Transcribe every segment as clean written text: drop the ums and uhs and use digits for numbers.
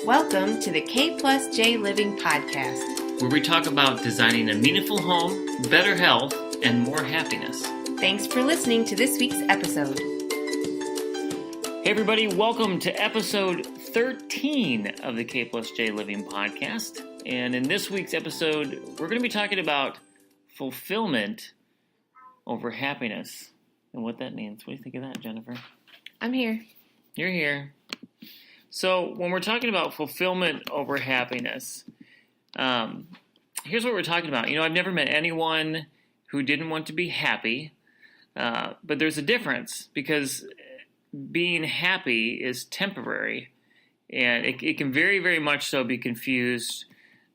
Welcome to the K Plus J Living Podcast, where we talk about designing a meaningful home, better health, and more happiness. Thanks for listening to this week's episode. Hey everybody, welcome to episode 13 of the K Plus J Living Podcast. And in this week's episode, we're going to be talking about fulfillment over happiness and what that means. What do you think of that, Jennifer? I'm here. You're here. So when we're talking about fulfillment over happiness, here's what we're talking about. You know, I've never met anyone who didn't want to be happy, but there's a difference because being happy is temporary, and it can very, very much so be confused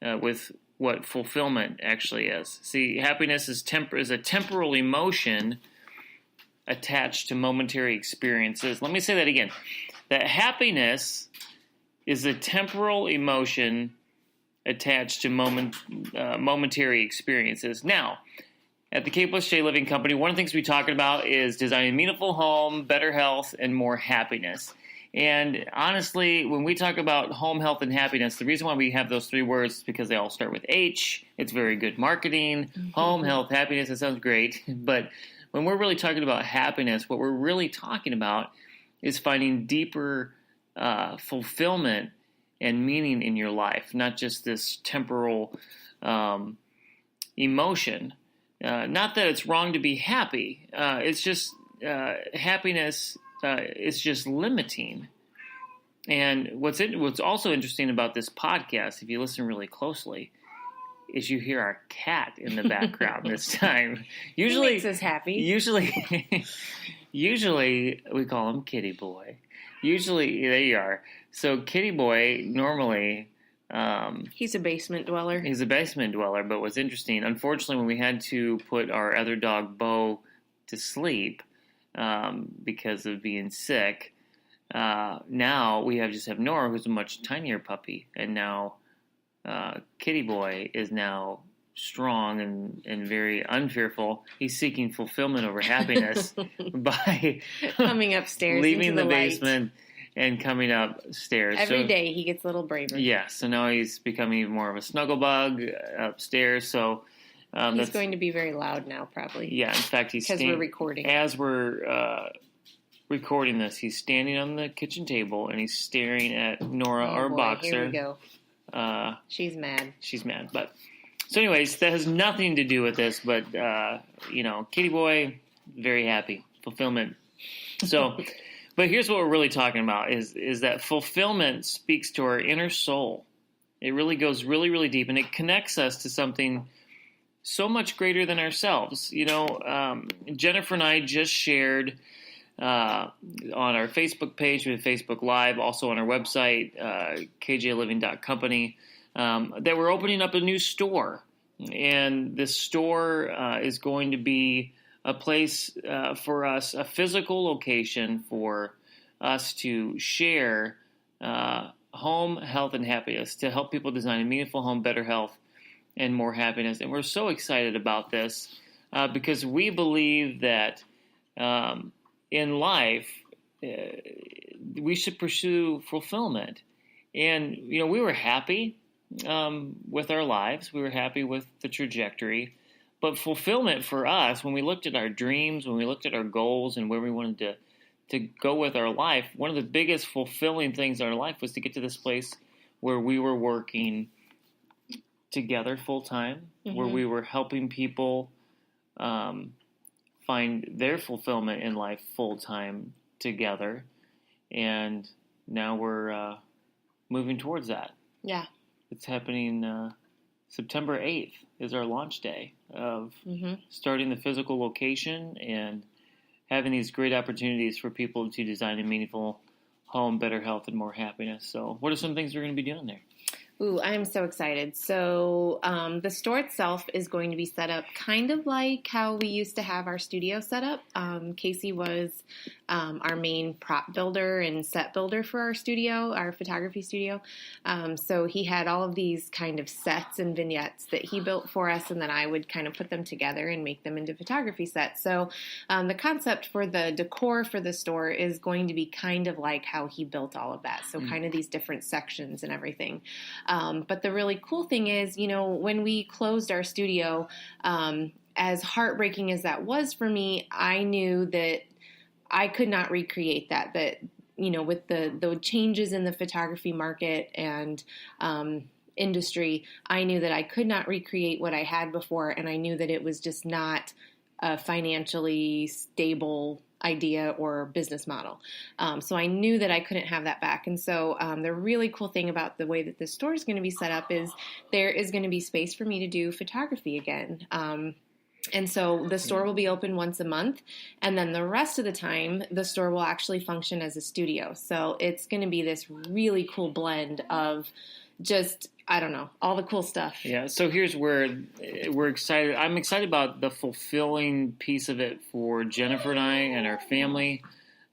with what fulfillment actually is. See, happiness is a temporal emotion attached to momentary experiences. Let me say that again. That happiness is a temporal emotion attached to momentary experiences. Now, at the K Plus J Living Company, one of the things we're talking about is designing a meaningful home, better health, and more happiness. And honestly, when we talk about home, health, and happiness, the reason why we have those three words is because they all start with H. It's very good marketing. Mm-hmm. Home, health, happiness, it sounds great. But when we're really talking about happiness, what we're really talking about is finding deeper fulfillment and meaning in your life, not just this temporal emotion. Not that it's wrong to be happy. It's just happiness is just limiting. And what's also interesting about this podcast, if you listen really closely, is you hear our cat in the background this time. Usually, he makes us happy. Usually we call him Kitty Boy. Usually, there you are. So Kitty Boy, normally... he's a basement dweller. He's a basement dweller, but what's interesting, unfortunately, when we had to put our other dog, Bo, to sleep because of being sick, now we just have Nora, who's a much tinier puppy, and now Kitty Boy is now strong and very unfearful. He's seeking fulfillment over happiness by coming upstairs, leaving into the basement and coming upstairs. Every day he gets a little braver. Yeah, so now he's becoming even more of a snuggle bug upstairs. So he's going to be very loud now, probably. Yeah, in fact, because we're recording. As we're recording this, he's standing on the kitchen table and he's staring at Nora, our boxer. Here we go. She's mad. She's mad, but. So anyways, that has nothing to do with this, but, Kitty Boy, very happy. Fulfillment. So, but here's what we're really talking about is that fulfillment speaks to our inner soul. It really goes really, really deep, and it connects us to something so much greater than ourselves. You know, Jennifer and I just shared on our Facebook page, with Facebook Live, also on our website, kjliving.company, that we're opening up a new store. And this store is going to be a place for us, a physical location for us to share home, health, and happiness, to help people design a meaningful home, better health, and more happiness. And we're so excited about this because we believe that in life we should pursue fulfillment. And, you know, we were happy with our lives. We were happy with the trajectory. But fulfillment for us, when we looked at our dreams, when we looked at our goals and where we wanted to go with our life, one of the biggest fulfilling things in our life was to get to this place where we were working together full time, mm-hmm. where we were helping people find their fulfillment in life full time together. And now we're moving towards that. Yeah. It's happening September 8th is our launch day of mm-hmm. starting the physical location and having these great opportunities for people to design a meaningful home, better health, and more happiness. So what are some things we're going to be doing there? Ooh, I'm so excited. So the store itself is going to be set up kind of like how we used to have our studio set up. Casey was our main prop builder and set builder for our studio, our photography studio. So he had all of these kind of sets and vignettes that he built for us, and then I would kind of put them together and make them into photography sets. So the concept for the decor for the store is going to be kind of like how he built all of that. So kind of these different sections and everything. But the really cool thing is, when we closed our studio, as heartbreaking as that was for me, I knew that I could not recreate that with the changes in the photography market and industry, I knew that I could not recreate what I had before, and I knew that it was just not a financially stable idea or business model. So I knew that I couldn't have that back. And so the really cool thing about the way that the store is going to be set up is there is going to be space for me to do photography again. And so the store will be open once a month, and then the rest of the time, the store will actually function as a studio. So it's going to be this really cool blend of just, I don't know, all the cool stuff. Yeah, so here's where we're excited. I'm excited about the fulfilling piece of it for Jennifer and I and our family.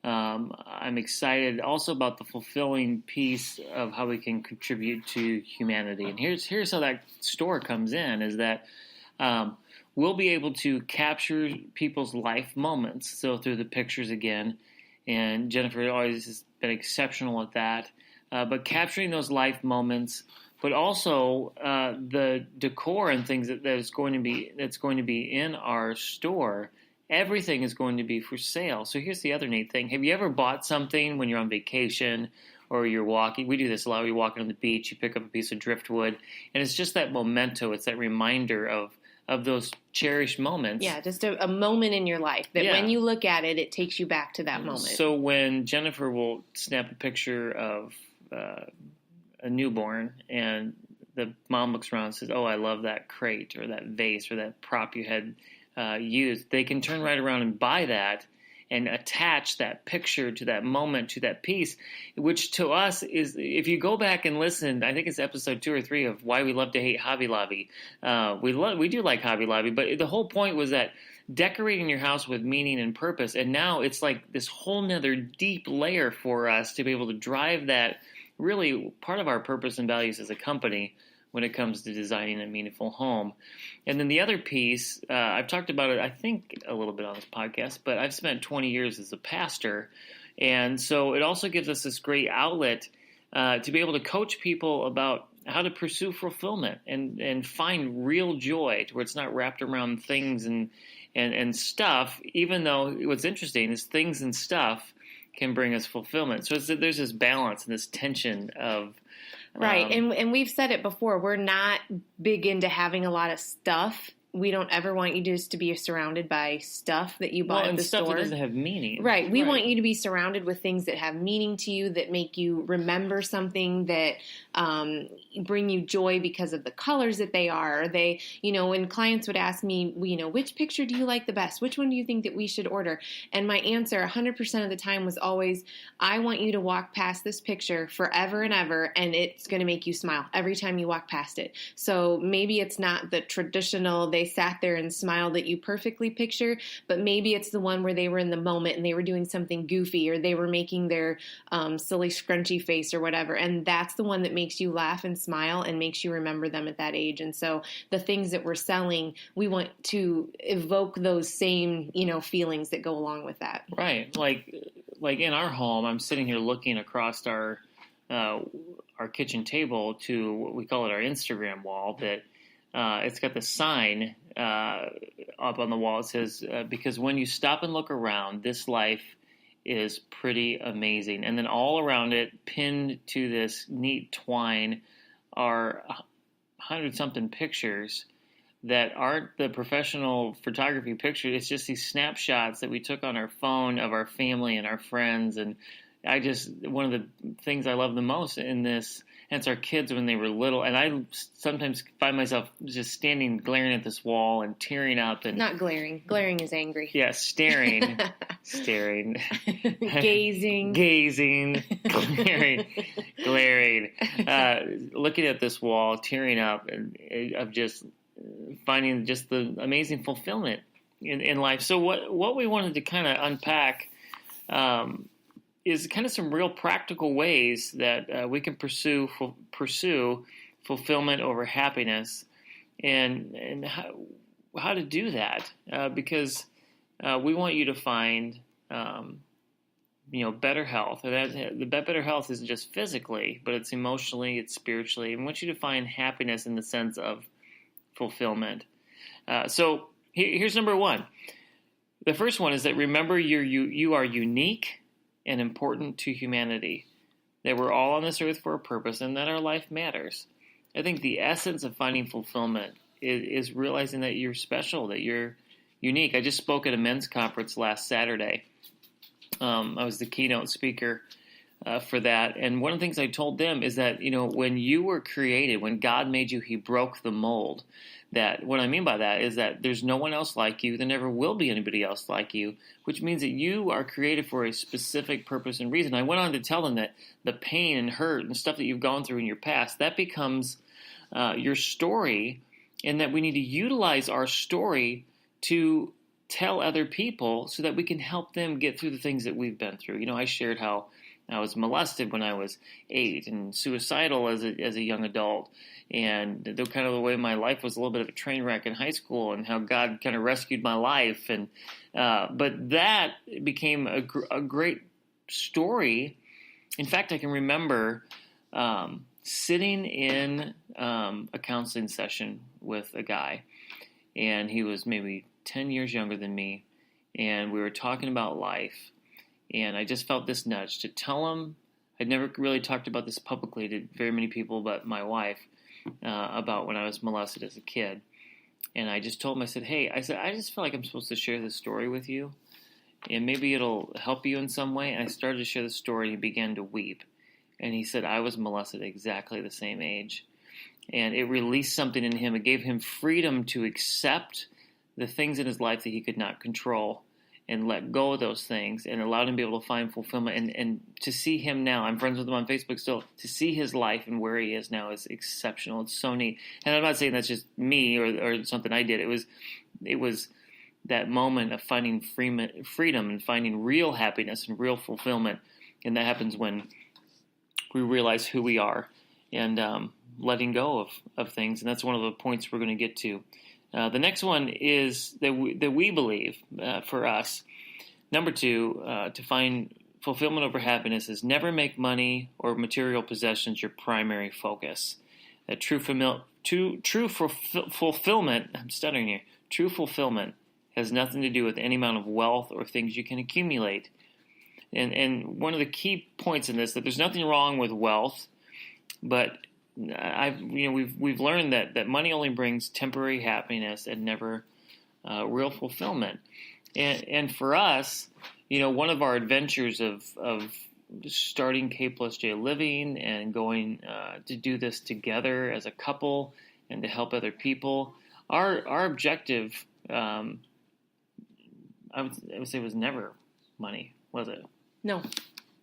I'm excited also about the fulfilling piece of how we can contribute to humanity. And here's how that store comes in, is that we'll be able to capture people's life moments. So through the pictures again, and Jennifer always has been exceptional at that. But capturing those life moments, but also the decor and things that's going to be in our store. Everything is going to be for sale. So here's the other neat thing. Have you ever bought something when you're on vacation or you're walking? We do this a lot. You're walking on the beach, you pick up a piece of driftwood, and it's just that memento. It's that reminder of those cherished moments. Yeah, just a moment in your life that when you look at it, it takes you back to that moment. So when Jennifer will snap a picture of a newborn, and the mom looks around and says, "Oh, I love that crate or that vase or that prop you had used," they can turn right around and buy that and attach that picture to that moment, to that piece, which to us is, if you go back and listen, I think it's episode 2 or 3 of Why We Love to Hate Hobby Lobby. We do like Hobby Lobby, but the whole point was that decorating your house with meaning and purpose, and now it's like this whole nother deep layer for us to be able to drive that, really part of our purpose and values as a company when it comes to designing a meaningful home. And then the other piece, I've talked about it, I think, a little bit on this podcast, but I've spent 20 years as a pastor. And so it also gives us this great outlet to be able to coach people about how to pursue fulfillment and find real joy, to where it's not wrapped around things and stuff, even though what's interesting is things and stuff can bring us fulfillment. So there's this balance and this tension of... Right, and we've said it before, we're not big into having a lot of stuff. We don't ever want you just to be surrounded by stuff that you bought at the store. Stuff that doesn't have meaning. Right. We want you to be surrounded with things that have meaning to you, that make you remember something, that bring you joy because of the colors that they are. They, when clients would ask me, which picture do you like the best? Which one do you think that we should order? And my answer 100% of the time was always, I want you to walk past this picture forever and ever, and it's going to make you smile every time you walk past it. So maybe it's not the traditional, they sat there and smiled at you perfectly picture, but maybe it's the one where they were in the moment and they were doing something goofy, or they were making their silly scrunchy face or whatever. And that's the one that makes you laugh and smile and makes you remember them at that age. And so the things that we're selling, we want to evoke those same, feelings that go along with that. Right. Like in our home, I'm sitting here looking across our kitchen table to what we call it our Instagram wall, that it's got the sign up on the wall. It says, because when you stop and look around, this life is pretty amazing. And then all around it, pinned to this neat twine, are 100-something pictures that aren't the professional photography pictures. It's just these snapshots that we took on our phone of our family and our friends. And one of the things I love the most in this, and it's our kids when they were little, and I sometimes find myself just standing glaring at this wall and tearing up. And not glaring. Glaring is angry. Yeah, staring. Gazing. Glaring. Looking at this wall, tearing up, and of just finding just the amazing fulfillment in life. So what we wanted to kind of unpack is kind of some real practical ways that we can pursue fulfillment over happiness, and how to do that, because we want you to find better health. And the better health isn't just physically, but it's emotionally, it's spiritually. And we want you to find happiness in the sense of fulfillment. So here's number one. The first one is that remember you are unique and important to humanity, that we're all on this earth for a purpose, and that our life matters. I think the essence of finding fulfillment is realizing that you're special, that you're unique. I just spoke at a men's conference last Saturday. I was the keynote speaker for that, and one of the things I told them is that, when you were created, when God made you, He broke the mold. That what I mean by that is that there's no one else like you. There never will be anybody else like you, which means that you are created for a specific purpose and reason. I went on to tell them that the pain and hurt and stuff that you've gone through in your past, that becomes your story, and that we need to utilize our story to tell other people so that we can help them get through the things that we've been through. I shared how I was molested when I was 8 and suicidal as a young adult, and the way my life was a little bit of a train wreck in high school, and how God kind of rescued my life. And but that became a great story. In fact, I can remember sitting in a counseling session with a guy, and he was maybe 10 years younger than me, and we were talking about life, and I just felt this nudge to tell him. I'd never really talked about this publicly to very many people but my wife, about when I was molested as a kid. And I just told him, I said, I just feel like I'm supposed to share this story with you, and maybe it'll help you in some way. And I started to share the story, and he began to weep. And he said, I was molested at exactly the same age. And it released something in him. It gave him freedom to accept the things in his life that he could not control, and let go of those things, and allowed him to be able to find fulfillment. And to see him now, I'm friends with him on Facebook still, to see his life and where he is now is exceptional. It's so neat. And I'm not saying that's just me or something I did. It was that moment of finding freedom and finding real happiness and real fulfillment. And that happens when we realize who we are, and letting go of things. And that's one of the points we're going to get to. The next one is that we believe, for us, number 2, to find fulfillment over happiness is never make money or material possessions your primary focus. That true fulfillment, I'm stuttering here, true fulfillment has nothing to do with any amount of wealth or things you can accumulate. And one of the key points in this, that there's nothing wrong with wealth, but we've learned that money only brings temporary happiness and never real fulfillment. And for us, one of our adventures of starting K+J Living and going to do this together as a couple and to help other people, our objective, I would say, was never money, was it? No.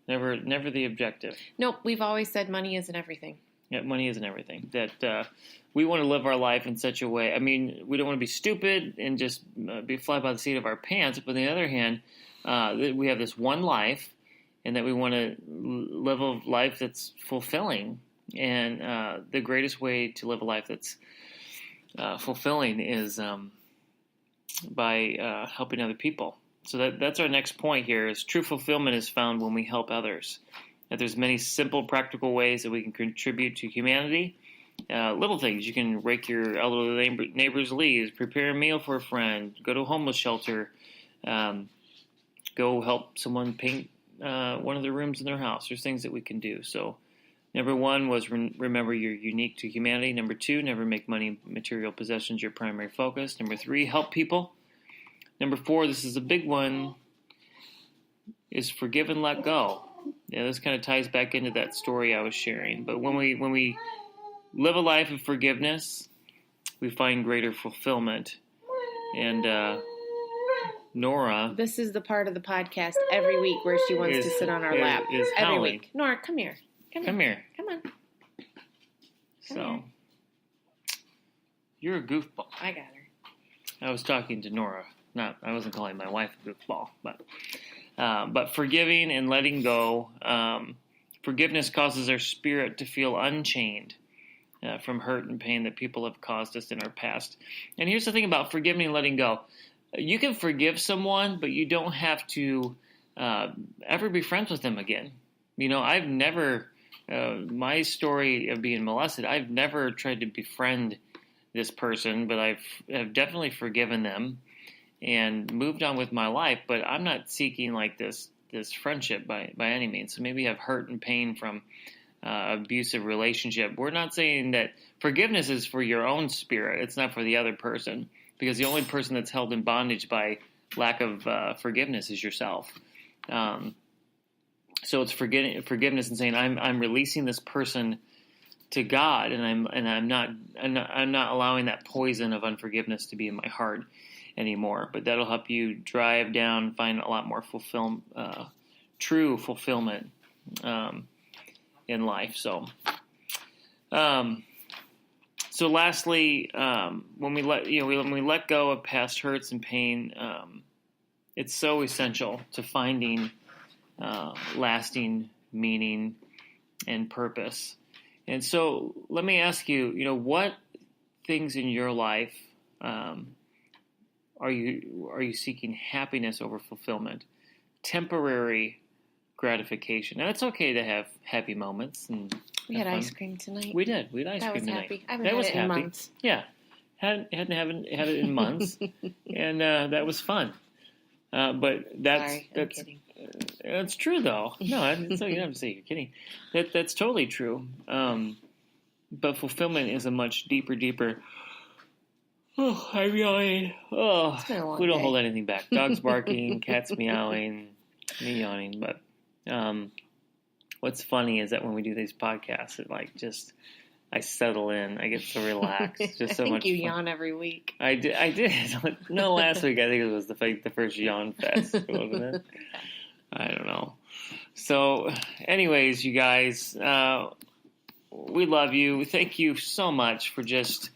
Never the objective. Nope. We've always said money isn't everything. Yeah, money isn't everything. That we want to live our life in such a way. I mean, we don't want to be stupid and just be fly by the seat of our pants. But on the other hand, we have this one life, and that we want to live a life that's fulfilling. And the greatest way to live a life that's fulfilling is by helping other people. So that's our next point here, is true fulfillment is found when we help others. That there's many simple, practical ways that we can contribute to humanity. Little things. You can rake your elderly neighbor's leaves, prepare a meal for a friend, go to a homeless shelter, go help someone paint one of the rooms in their house. There's things that we can do. So number 1 was remember you're unique to humanity. Number 2, never make money and material possessions your primary focus. Number 3, help people. Number 4, this is a big one, is forgive and let go. Yeah, this kind of ties back into that story I was sharing. But when we live a life of forgiveness, we find greater fulfillment. And Nora, this is the part of the podcast every week where she wants to sit on our lap. Every week. Nora, come here. Come here. Come on. So, you're a goofball. I got her. I was talking to Nora. I wasn't calling my wife a goofball, but But forgiving and letting go, forgiveness causes our spirit to feel unchained from hurt and pain that people have caused us in our past. And here's the thing about forgiving and letting go. You can forgive someone, but you don't have to ever be friends with them again. I've never, my story of being molested, I've never tried to befriend this person, but I've definitely forgiven them and moved on with my life. But I'm not seeking like this friendship by any means. So maybe you have hurt and pain from abusive relationship. We're not saying that forgiveness is for your own spirit. It's not for the other person, because the only person that's held in bondage by lack of forgiveness is yourself. So it's forgiveness and saying I'm releasing this person to God, and I'm not allowing that poison of unforgiveness to be in my heart anymore. But that'll help you drive down, find a lot more true fulfillment in life. So lastly, when we let go of past hurts and pain, it's so essential to finding lasting meaning and purpose. And so let me ask you, what things in your life are you seeking happiness over fulfillment, temporary gratification? Now, it's okay to have happy moments. And we had ice cream tonight. We did. We had ice cream tonight. Happy. I haven't had it in months. Yeah, hadn't had it in months, and that was fun. But that's kidding. That's true, though. No, so you don't have to say you're kidding. That's totally true. But fulfillment is a much deeper. Oh, I'm yawning. Oh, we don't hold anything back. Dogs barking, cats meowing, me yawning. But what's funny is that when we do these podcasts, I settle in. I get so relaxed. It's just so much fun. Yawn every week. I did. No, last week I think it was the first yawn fest, wasn't it? I don't know. So, anyways, you guys, we love you. Thank you so much for just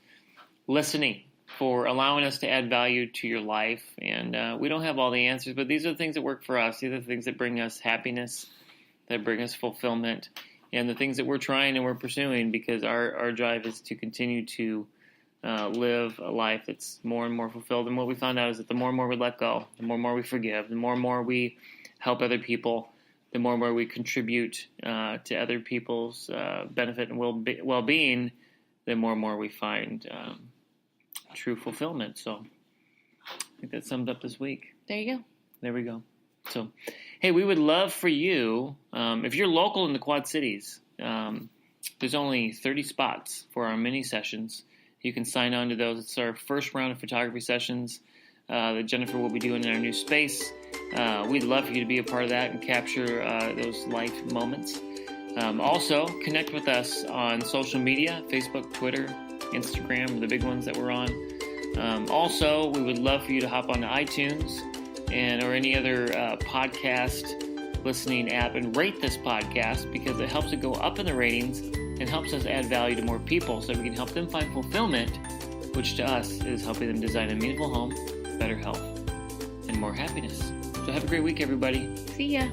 listening, for allowing us to add value to your life. And we don't have all the answers, but these are the things that work for us. These are the things that bring us happiness, that bring us fulfillment, and the things that we're trying and we're pursuing, because our drive is to continue to live a life that's more and more fulfilled. And what we found out is that the more and more we let go, the more and more we forgive, the more and more we help other people, the more and more we contribute to other people's benefit and well-being, the more and more we find true fulfillment. So I think that sums up this week. There you go. There we go. So, hey, we would love for you, if you're local in the Quad Cities, there's only 30 spots for our mini sessions. You can sign on to those. It's our first round of photography sessions that Jennifer will be doing in our new space. We'd love for you to be a part of that and capture those life moments. Also, connect with us on social media, Facebook, Twitter, Instagram, the big ones that we're on. Also, we would love for you to hop onto iTunes or any other podcast listening app and rate this podcast, because it helps it go up in the ratings and helps us add value to more people so we can help them find fulfillment, which to us is helping them design a meaningful home, better health, and more happiness. So have a great week, everybody. See ya.